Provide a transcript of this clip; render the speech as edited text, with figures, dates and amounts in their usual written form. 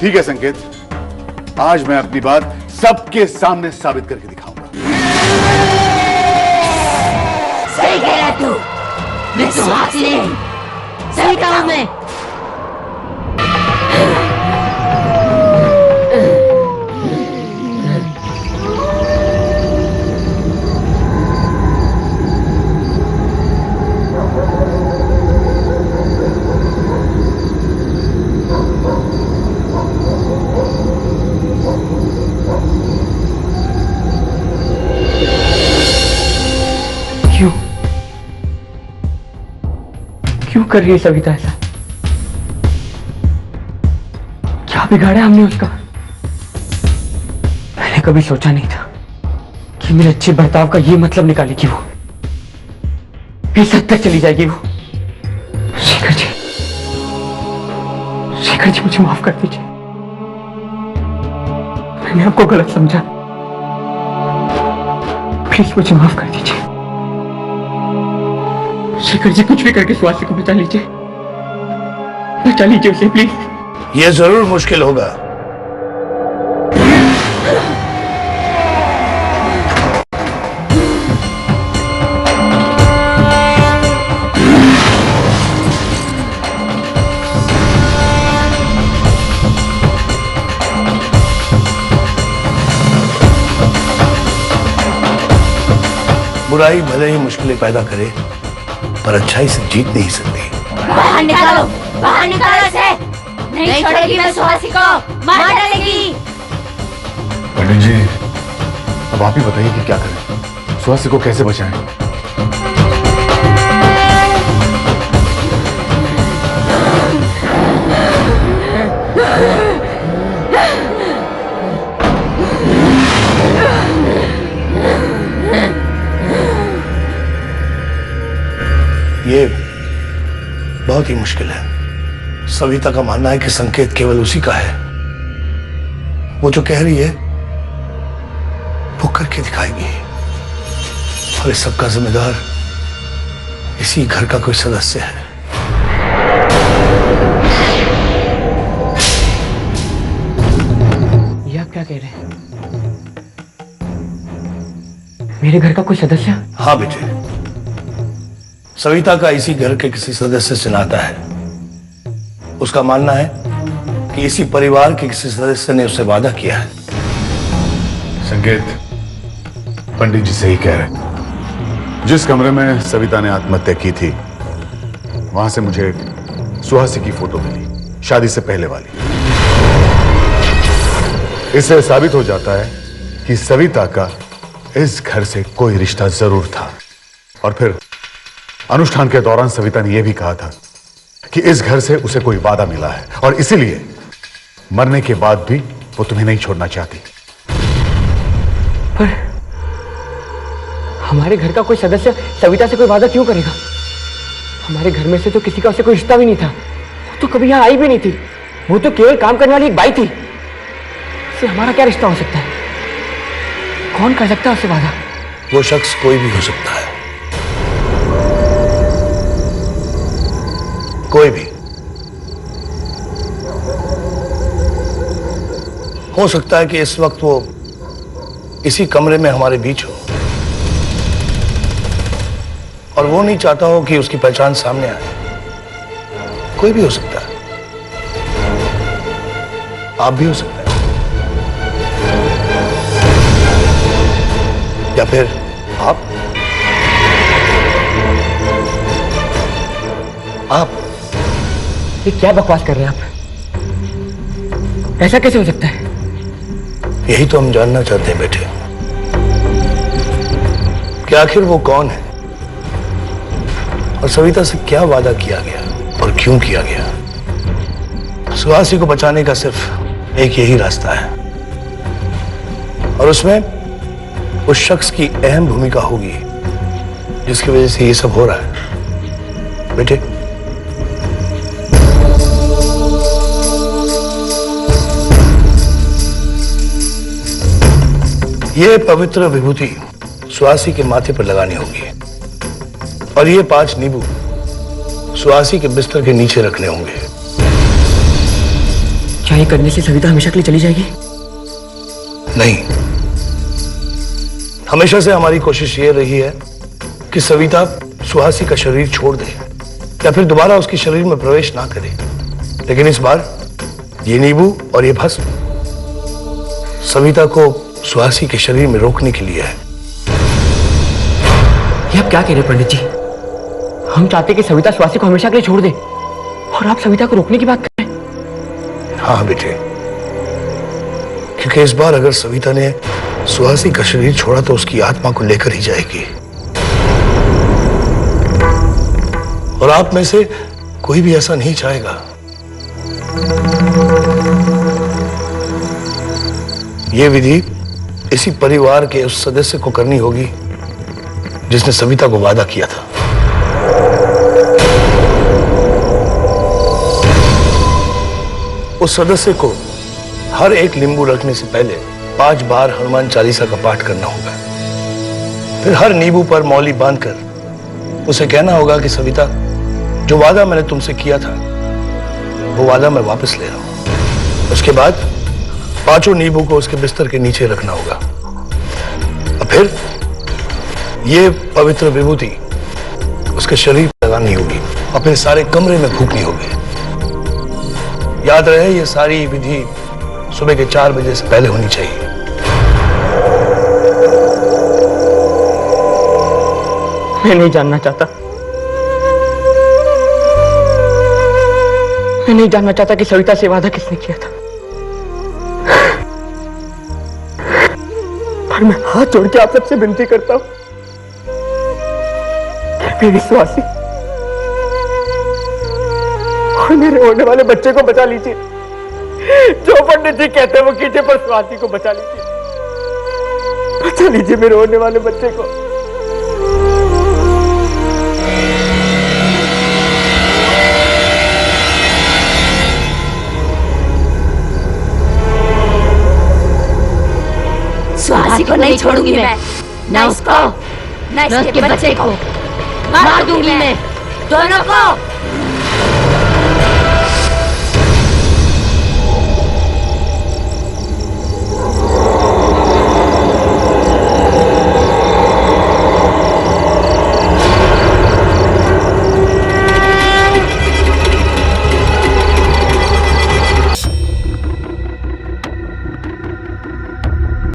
ठीक है संकेत, आज मैं अपनी बात सबके सामने साबित करके दिखाऊंगा। सही कह रहा तू। मैं सुहासिनी सविता हूं मैं। क्यों कर रही है सविता ऐसा? क्या बिगाड़ा हमने उसका? मैंने कभी सोचा नहीं था कि मेरे अच्छे बर्ताव का ये मतलब निकालेगी वो, इस हद तक चली जाएगी वो। शेखर जी, शेखर जी मुझे माफ कर दीजिए, मैंने आपको गलत समझा, प्लीज मुझे माफ कर दीजिए। शेखर जी कुछ भी करके सुहासी को बचा लीजिए उसे प्लीज। यह जरूर मुश्किल होगा। बुराई भले ही मुश्किलें पैदा करे, पर अच्छाई से जीत नहीं सकती। बाहर निकालो इसे। नहीं छोड़ेगी मैं सुहासी को, मार डालेगी। पंडित जी, अब आप ही बताइए कि क्या करें, सुहासी को कैसे बचाएं? ये बहुत ही मुश्किल है। सविता का मानना है कि संकेत केवल उसी का है। वो जो कह रही है वो करके दिखाएगी, और इस सब का जिम्मेदार इसी घर का कोई सदस्य है। ये आप क्या कह रहे हैं? मेरे घर का कोई सदस्य? हाँ बेटे, सविता का इसी घर के किसी सदस्य से नाता है। उसका मानना है कि इसी परिवार के किसी सदस्य ने उससे वादा किया है। संकेत, पंडित जी सही कह रहे हैं। जिस कमरे में सविता ने आत्महत्या की थी, वहां से मुझे सुहासी की फोटो मिली, शादी से पहले वाली। इससे साबित हो जाता है कि सविता का इस घर से कोई रिश्ता जरूर था। और फिर अनुष्ठान के दौरान सविता ने यह भी कहा था कि इस घर से उसे कोई वादा मिला है, और इसीलिए मरने के बाद भी वो तुम्हें नहीं छोड़ना चाहती। पर हमारे घर का कोई सदस्य सविता से कोई वादा क्यों करेगा? हमारे घर में से तो किसी का उसे कोई रिश्ता भी नहीं था। वो तो कभी यहां आई भी नहीं थी। वो तो केवल काम करने वाली एक बाई थी। इससे हमारा क्या रिश्ता हो सकता है? कौन कर सकता है उससे वादा? वो शख्स कोई भी हो सकता है, कोई भी हो सकता है कि इस वक्त वो इसी कमरे में हमारे बीच हो, और वो नहीं चाहता हो कि उसकी पहचान सामने आए। कोई भी हो सकता है, आप भी हो सकते हैं, या फिर आप। ये क्या बकवास कर रहे हैं आप? ऐसा कैसे हो सकता है? यही तो हम जानना चाहते हैं बेटे, कि आखिर वो कौन है, और सविता से क्या वादा किया गया और क्यों किया गया। सुहासी को बचाने का सिर्फ एक यही रास्ता है, और उसमें उस शख्स की अहम भूमिका होगी जिसकी वजह से ये सब हो रहा है। बेटे, ये पवित्र विभूति सुहासी के माथे पर लगानी होगी, और ये 5 नींबू सुहासी के बिस्तर के नीचे रखने होंगे। क्या क्या ये करने से सविता हमेशा के लिए चली जाएगी? नहीं, हमेशा से हमारी कोशिश ये रही है कि सविता सुहासी का शरीर छोड़ दे या फिर दोबारा उसके शरीर में प्रवेश ना करे। लेकिन इस बार ये नींबू और ये भस्म सविता को सुहासी के शरीर में रोकने के लिए है। ये आप क्या कह रहे हैं पंडित जी? हम चाहते कि सविता सुहासी को हमेशा के लिए छोड़ दे और आप सविता को रोकने की बात कर रहे हैं? हाँ बेटे, क्योंकि इस बार अगर सविता ने सुहासी का शरीर छोड़ा तो उसकी आत्मा को लेकर ही जाएगी और आप में से कोई भी ऐसा नहीं चाहेगा। यह विधि इसी परिवार के उस सदस्य को करनी होगी जिसने सविता को वादा किया था। उस सदस्य को हर एक नींबू रखने से पहले 5 बार हनुमान चालीसा का पाठ करना होगा। फिर हर नींबू पर मौली बांधकर उसे कहना होगा कि सविता, जो वादा मैंने तुमसे किया था वो वादा मैं वापस ले रहा हूं। उसके बाद 5 नींबू को उसके बिस्तर के नीचे रखना होगा और फिर ये पवित्र विभूति उसके शरीर पर लगानी होगी और फिर सारे कमरे में फूकनी होगी। याद रहे, ये सारी विधि सुबह के 4 बजे से पहले होनी चाहिए। मैं नहीं जानना चाहता। मैं नहीं जानना चाहता कि सविता से वादा किसने किया था। पर मैं हाथ जोड़ के आप सबसे विनती करता हूं, मेरी सुहासी और मेरे होने वाले बच्चे को बचा लीजिए। जो पंडित जी कहते हैं वो कीजिए, पर सुहासी को बचा लीजिए। बचा लीजिए मेरे होने वाले बच्चे को। सुहासी को नहीं छोड़ूंगी मैं, ना उसको ना इसके बच्चे को। मार दूंगी मैं दोनों को।